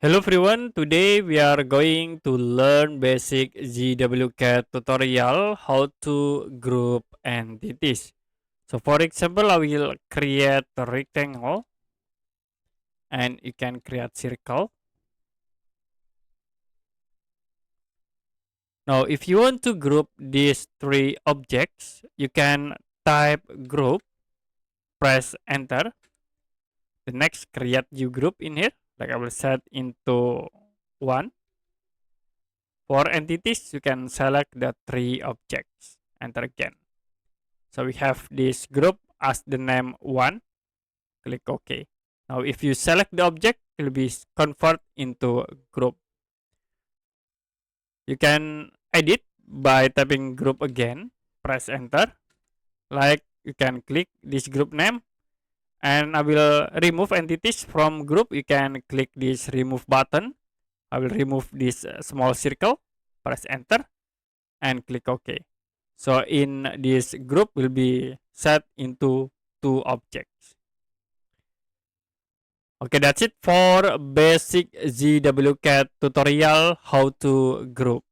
Hello everyone, today we are going to learn basic ZWCAD tutorial how to group entities. So for example, I will create a rectangle and you can create circle. Now if you want to group these three objects, you can type group, press enter. The next create new group in here, like I will set into one. For entities, you can select the three objects. Enter again. So we have this group as the name 1. Click OK. Now if you select the object, it will be convert into a group. You can edit by typing group again. Press enter. Like you can click this group name. And I will remove entities from group. You can click this remove button. I will remove this small circle. Press enter and click OK. So in this group will be set into two objects. Okay, that's it for basic ZWCAD tutorial how to group.